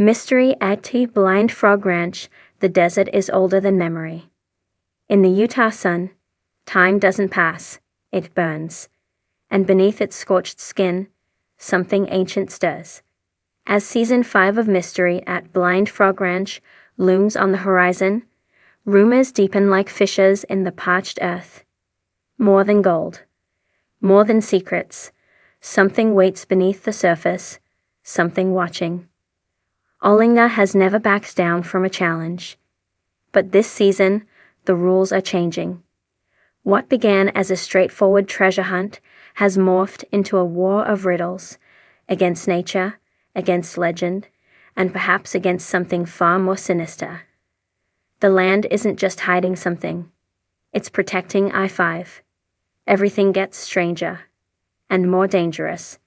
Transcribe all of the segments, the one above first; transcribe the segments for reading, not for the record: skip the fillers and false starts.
Mystery at T Blind Frog Ranch, the desert is older than memory. In the Utah sun, time doesn't pass, it burns. And beneath its scorched skin, something ancient stirs. As Season 5 of Mystery at Blind Frog Ranch looms on the horizon, rumors deepen like fissures in the parched earth. More than gold. More than secrets. Something waits beneath the surface, something watching. Olinga has never backed down from a challenge. But this season, the rules are changing. What began as a straightforward treasure hunt has morphed into a war of riddles, against nature, against legend, and perhaps against something far more sinister. The land isn't just hiding something. It's protecting I-5. Everything gets stranger and more dangerous.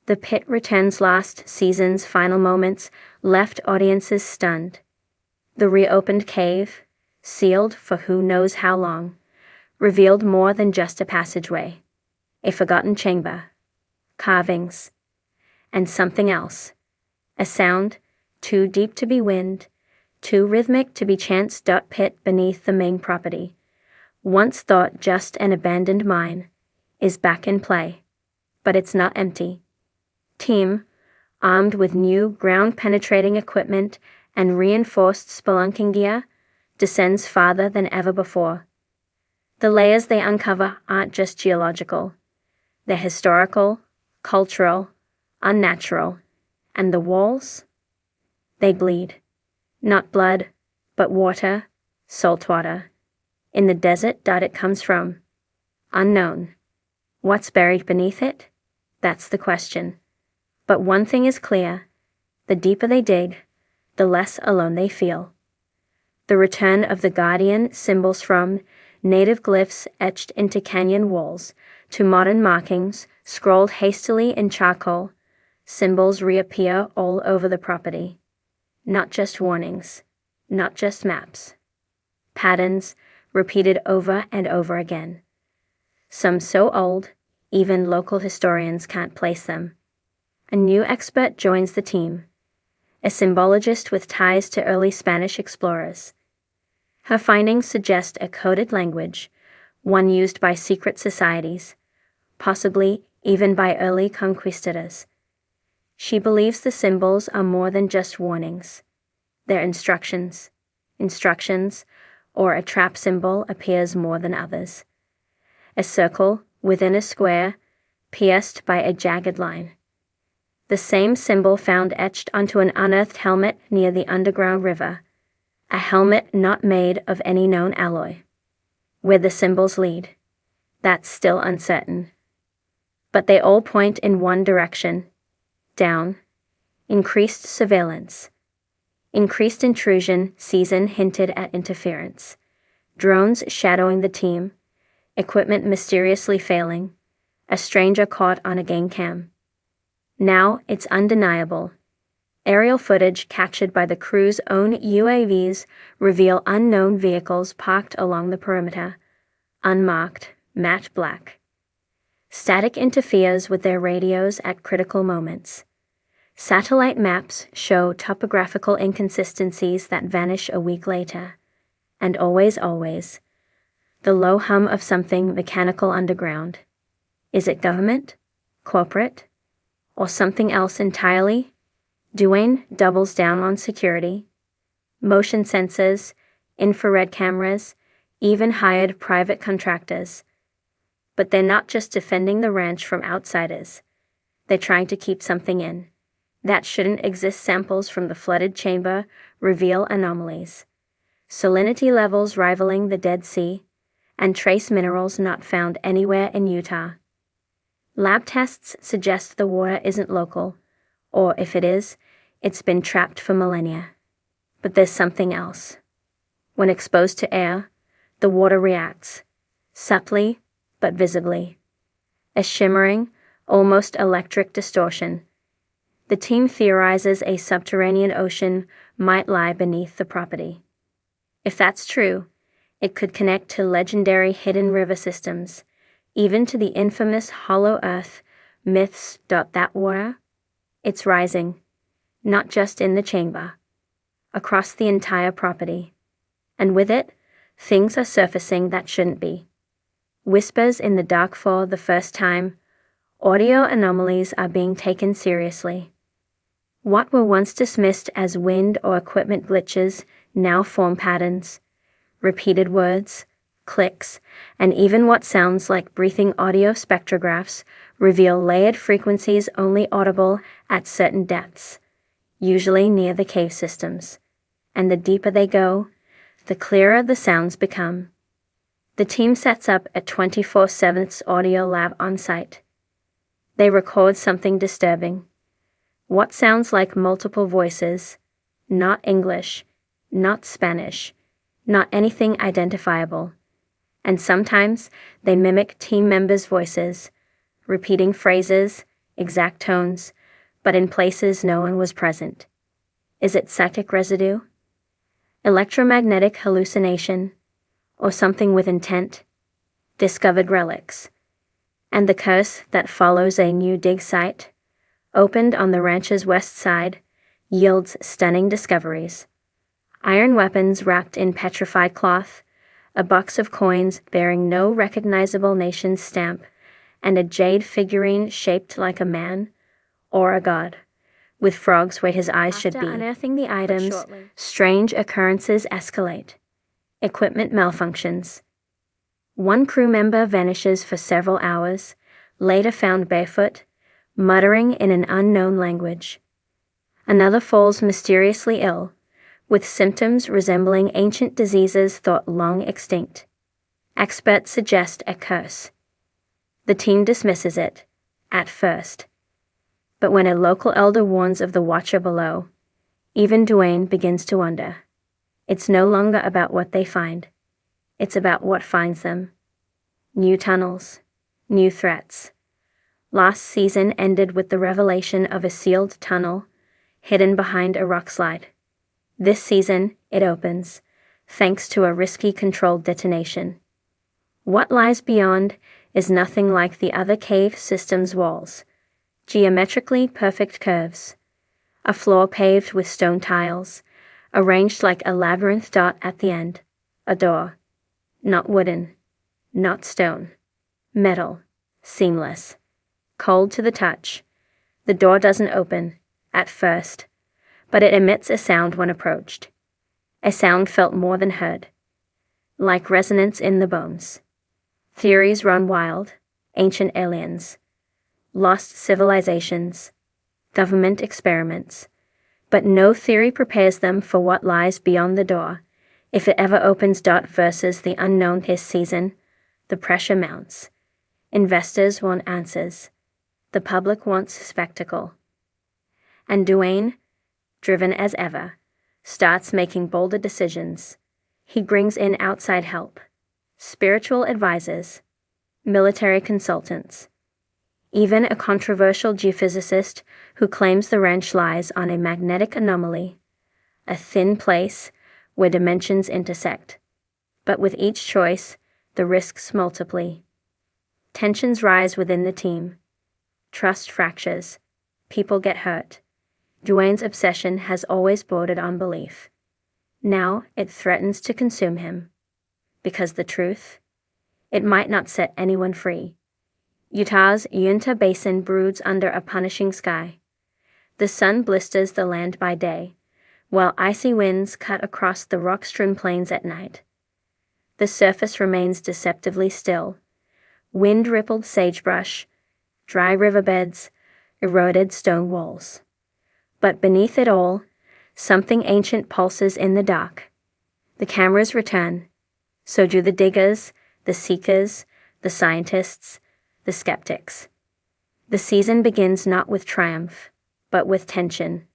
The Pit returns. Last season's final moments left audiences stunned. The reopened cave, sealed for who knows how long, revealed more than just a passageway, a forgotten chamber, carvings, and something else, a sound too deep to be wind, too rhythmic to be chance. Pit beneath the main property, once thought just an abandoned mine, is back in play, but it's not empty. Team, armed with new ground-penetrating equipment and reinforced spelunking gear, descends farther than ever before. The layers they uncover aren't just geological. They're historical, cultural, unnatural. And the walls? They bleed. Not blood, but water, salt water. In the desert it comes from. Unknown. What's buried beneath it? That's the question. But one thing is clear. The deeper they dig, the less alone they feel. The return of the guardian symbols, from native glyphs etched into canyon walls to modern markings scrolled hastily in charcoal, symbols reappear all over the property. Not just warnings, not just maps. Patterns repeated over and over again. Some so old, even local historians can't place them. A new expert joins the team, a symbologist with ties to early Spanish explorers. Her findings suggest a coded language, one used by secret societies, possibly even by early conquistadors. She believes the symbols are more than just warnings. They're instructions, or a trap symbol appears more than others. A circle within a square, pierced by a jagged line. The same symbol found etched onto an unearthed helmet near the underground river, a helmet not made of any known alloy. Where the symbols lead, that's still uncertain. But they all point in one direction, down. Increased surveillance. Increased intrusion. Season hinted at interference. Drones shadowing the team, equipment mysteriously failing, a stranger caught on a game cam. Now it's undeniable. Aerial footage captured by the crew's own UAVs reveal unknown vehicles parked along the perimeter, unmarked, matte black. Static interferes with their radios at critical moments. Satellite maps show topographical inconsistencies that vanish a week later. And always, the low hum of something mechanical underground. Is it government? Corporate? Or something else entirely? Duane doubles down on security. Motion sensors, infrared cameras, even hired private contractors. But they're not just defending the ranch from outsiders. They're trying to keep something in. That shouldn't exist. Samples from the flooded chamber reveal anomalies. Salinity levels rivaling the Dead Sea, and trace minerals not found anywhere in Utah. Lab tests suggest the water isn't local, or if it is, it's been trapped for millennia. But there's something else. When exposed to air, the water reacts, subtly but visibly. A shimmering, almost electric distortion. The team theorizes a subterranean ocean might lie beneath the property. If that's true, it could connect to legendary hidden river systems, even to the infamous Hollow Earth myths. That water? It's rising. not just in the chamber, across the entire property. And with it, things are surfacing that shouldn't be. Whispers in the dark for the first time, audio anomalies are being taken seriously. What were once dismissed as wind or equipment glitches now form patterns, repeated words, clicks, and even what sounds like breathing audio spectrographs reveal layered frequencies only audible at certain depths, usually near the cave systems. And the deeper they go, the clearer the sounds become. The team sets up a 24/7 audio lab on site. They record something disturbing. What sounds like multiple voices, not English, not Spanish, not anything identifiable. And sometimes they mimic team members' voices, repeating phrases, exact tones, but in places no one was present. Is it psychic residue? Electromagnetic hallucination? Or something with intent? Discovered Relics. And the curse that follows a new dig site, opened on the ranch's west side, yields stunning discoveries. Iron weapons wrapped in petrified cloth, a box of coins bearing no recognizable nation's stamp, and a jade figurine shaped like a man or a god, with frogs where his eyes should be. After unearthing the items, strange occurrences escalate. Equipment malfunctions. One crew member vanishes for several hours, later found barefoot, muttering in an unknown language. Another falls mysteriously ill, with symptoms resembling ancient diseases thought long extinct. Experts suggest a curse. The team dismisses it, at first. But when a local elder warns of the watcher below, even Duane begins to wonder. It's no longer about what they find. It's about what finds them. New tunnels, new threats. Last season ended with the revelation of a sealed tunnel hidden behind a rock slide. This season, it opens, thanks to a risky controlled detonation. What lies beyond is nothing like the other cave system's walls. Geometrically perfect curves. A floor paved with stone tiles, arranged like a labyrinth dot at the end. A door. Not wooden. Not stone. Metal. Seamless. Cold to the touch. The door doesn't open, at first, but it emits a sound when approached. A sound felt more than heard. Like resonance in the bones. Theories run wild. Ancient aliens. Lost civilizations. Government experiments. But no theory prepares them for what lies beyond the door. If it ever opens. Versus the unknown this season, the pressure mounts. Investors want answers. The public wants spectacle. And Duane, driven as ever, starts making bolder decisions. He brings in outside help, spiritual advisors, military consultants, even a controversial geophysicist who claims the ranch lies on a magnetic anomaly, a thin place where dimensions intersect. But with each choice, the risks multiply. Tensions rise within the team. Trust fractures. People get hurt. Duane's obsession has always bordered on belief. Now it threatens to consume him. Because the truth? It might not set anyone free. Utah's Uinta Basin broods under a punishing sky. The sun blisters the land by day, while icy winds cut across the rock-strewn plains at night. The surface remains deceptively still. Wind-rippled sagebrush, dry riverbeds, eroded stone walls. But beneath it all, something ancient pulses in the dark. The cameras return. So do the diggers, the seekers, the scientists, the skeptics. The season begins not with triumph, but with tension.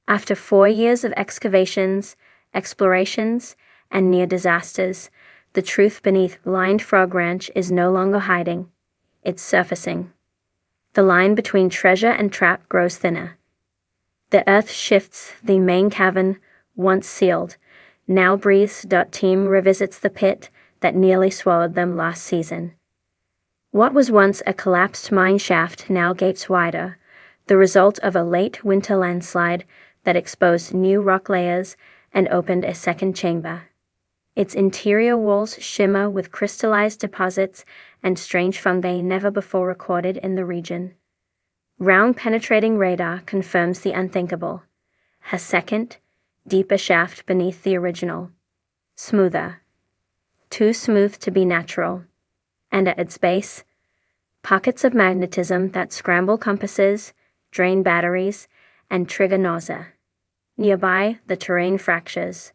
After 4 years of excavations, explorations, and near disasters, the truth beneath Blind Frog Ranch is no longer hiding. It's surfacing. The line between treasure and trap grows thinner. The earth shifts. The main cavern, once sealed, now breathes. Team revisits the pit that nearly swallowed them last season. What was once a collapsed mine shaft now gapes wider, the result of a late winter landslide that exposed new rock layers and opened a second chamber. Its interior walls shimmer with crystallized deposits and strange fungi never before recorded in the region. Round penetrating radar confirms the unthinkable. A second, deeper shaft beneath the original. Smoother. Too smooth to be natural. And at its base, pockets of magnetism that scramble compasses, drain batteries, and trigger nausea. Nearby, the terrain fractures.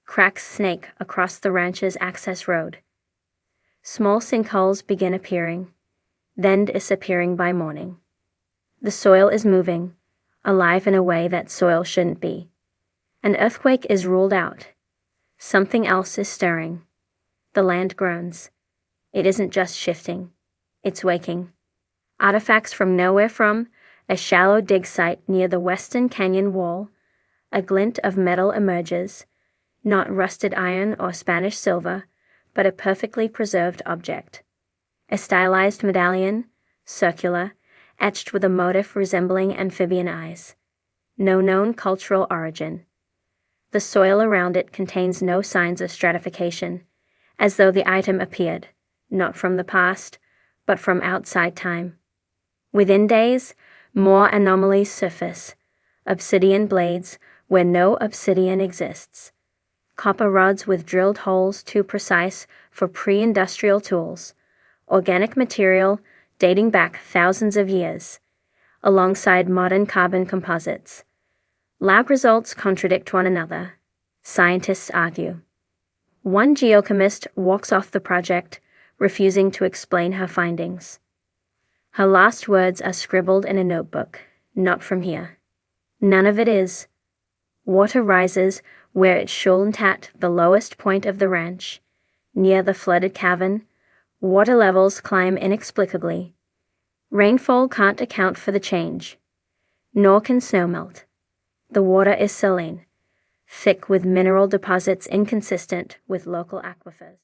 Cracks snake across the ranch's access road. Small sinkholes begin appearing, then disappearing by morning. The soil is moving, alive in a way that soil shouldn't be. An earthquake is ruled out. Something else is stirring. The land groans. It isn't just shifting. It's waking. Artifacts from nowhere from a shallow dig site near the western canyon wall. A glint of metal emerges, not rusted iron or Spanish silver, but a perfectly preserved object. A stylized medallion, circular, etched with a motif resembling amphibian eyes. No known cultural origin. The soil around it contains no signs of stratification, as though the item appeared, not from the past, but from outside time. Within days, more anomalies surface. Obsidian blades where no obsidian exists. Copper rods with drilled holes too precise for pre-industrial tools. Organic material dating back thousands of years, alongside modern carbon composites. Lab results contradict one another. Scientists argue. One geochemist walks off the project, refusing to explain her findings. Her last words are scribbled in a notebook. Not from here. None of it is. Water rises where it shouldn't at the lowest point of the ranch. Near the flooded cavern, water levels climb inexplicably. Rainfall can't account for the change. Nor can snow melt. The water is saline, thick with mineral deposits inconsistent with local aquifers.